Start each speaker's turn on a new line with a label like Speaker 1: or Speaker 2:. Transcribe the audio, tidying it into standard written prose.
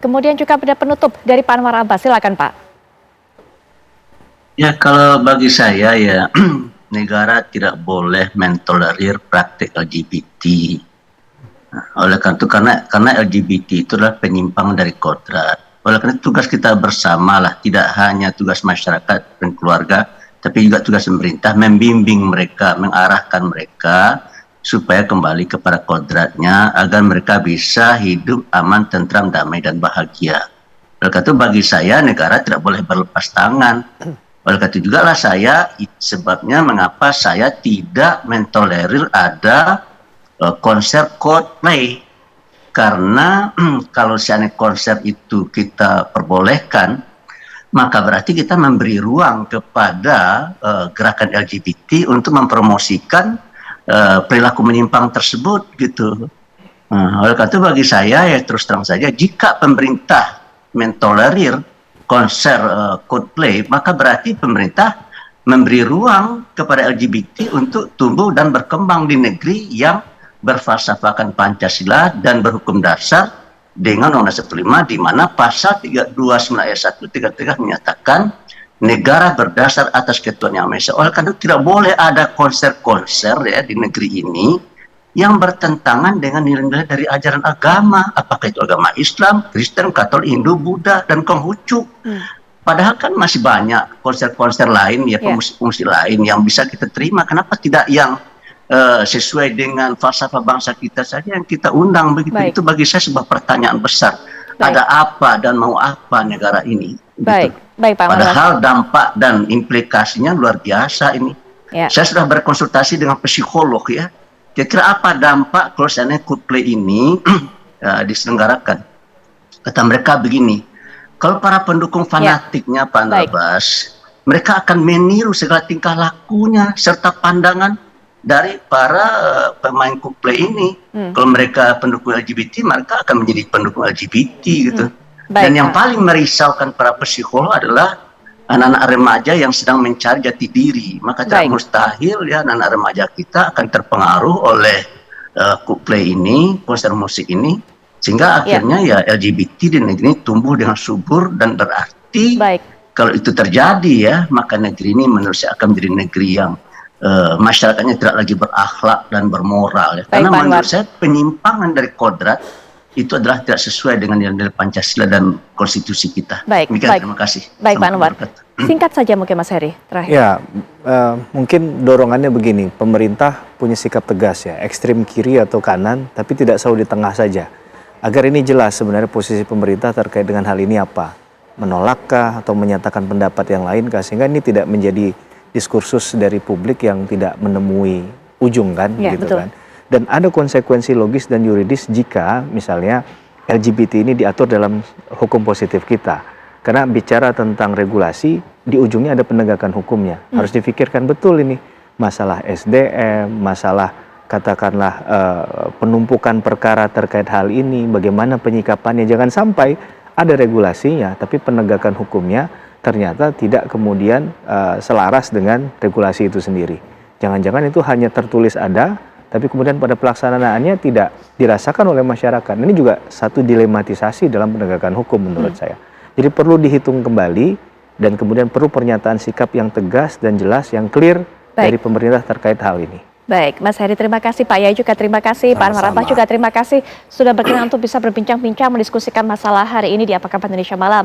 Speaker 1: Kemudian juga pada penutup dari Pak Anwar Abbas, silakan Pak.
Speaker 2: Ya, kalau bagi saya ya, negara tidak boleh mentolerir praktik LGBT. Oleh karena itu, karena LGBT itu adalah penyimpang dari kodrat. Oleh karena itu, tugas kita bersama lah, tidak hanya tugas masyarakat dan keluarga, tapi juga tugas pemerintah membimbing mereka, mengarahkan mereka supaya kembali kepada kodratnya agar mereka bisa hidup aman, tentram, damai, dan bahagia. Oleh karena itu, bagi saya negara tidak boleh berlepas tangan. Oleh karena itu juga lah sebabnya mengapa saya tidak mentolerir ada konser Coldplay, karena kalau seandainya konser itu kita perbolehkan, maka berarti kita memberi ruang kepada gerakan LGBT untuk mempromosikan perilaku menyimpang tersebut gitu. Oleh karena itu bagi saya ya terus terang saja, jika pemerintah mentolerir konser Coldplay, maka berarti pemerintah memberi ruang kepada LGBT untuk tumbuh dan berkembang di negeri yang berfalsafahkan Pancasila dan berhukum dasar dengan Undang-Undang 45, di mana pasal 329 ayat 1 3 menyatakan negara berdasar atas ketuhanan yang Maha Esa. Oleh karena itu tidak boleh ada konser-konser ya di negeri ini yang bertentangan dengan nilai-nilai dari ajaran agama, apakah itu agama Islam, Kristen, Katolik, Hindu, Buddha, dan Konghucu. Padahal kan masih banyak konser-konser lain ya, musik-musik lain yang bisa kita terima. Kenapa tidak yang sesuai dengan falsafah bangsa kita saja yang kita undang begitu? Itu bagi saya sebuah pertanyaan besar. Ada apa dan mau apa negara ini? Gitu. Padahal dampak dan implikasinya luar biasa ini. Saya sudah berkonsultasi dengan psikolog ya. Kira-kira apa dampak kalau seandainya Coldplay ini diselenggarakan? Kata mereka begini, kalau para pendukung fanatiknya Pak Abbas, mereka akan meniru segala tingkah lakunya serta pandangan dari para pemain Coldplay ini. Kalau mereka pendukung LGBT, mereka akan menjadi pendukung LGBT gitu. Dan yang paling merisaukan para psikolog adalah anak-anak remaja yang sedang mencari jati diri. Maka tidak mustahil ya anak-anak remaja kita akan terpengaruh oleh Coldplay ini, konser musik ini, sehingga akhirnya ya LGBT di negeri ini tumbuh dengan subur dan berarti. Kalau itu terjadi ya, maka negeri ini menurut saya akan menjadi negeri yang masyarakatnya tidak lagi berakhlak dan bermoral ya. Karena menurut saya penyimpangan dari kodrat itu adalah tidak sesuai dengan nilai Pancasila dan konstitusi kita. Terima kasih.
Speaker 1: Baik Pak Anwar. Singkat saja mungkin Mas Heri terakhir.
Speaker 3: Ya, mungkin dorongannya begini, pemerintah punya sikap tegas ya, ekstrem kiri atau kanan, tapi tidak selalu di tengah saja. Agar ini jelas sebenarnya posisi pemerintah terkait dengan hal ini apa, menolakkah atau menyatakan pendapat yang lain kah, sehingga ini tidak menjadi diskursus dari publik yang tidak menemui ujung kan, gitu kan. Dan ada konsekuensi logis dan yuridis jika misalnya LGBT ini diatur dalam hukum positif kita. Karena bicara tentang regulasi, di ujungnya ada penegakan hukumnya. Harus difikirkan betul ini, masalah SDM, masalah katakanlah penumpukan perkara terkait hal ini, bagaimana penyikapannya. Jangan sampai ada regulasinya, tapi penegakan hukumnya ternyata tidak kemudian selaras dengan regulasi itu sendiri. Jangan-jangan itu hanya tertulis ada, tapi kemudian pada pelaksanaannya tidak dirasakan oleh masyarakat. Ini juga satu dilematisasi dalam penegakan hukum menurut saya. Jadi perlu dihitung kembali dan kemudian perlu pernyataan sikap yang tegas dan jelas, yang clear dari pemerintah terkait hal ini.
Speaker 1: Baik, Mas Heri terima kasih, Pak Yai juga terima kasih, Pak Anwar Abbas juga terima kasih sudah berkenan untuk bisa berbincang-bincang mendiskusikan masalah hari ini di Apa Kabar Indonesia Malam.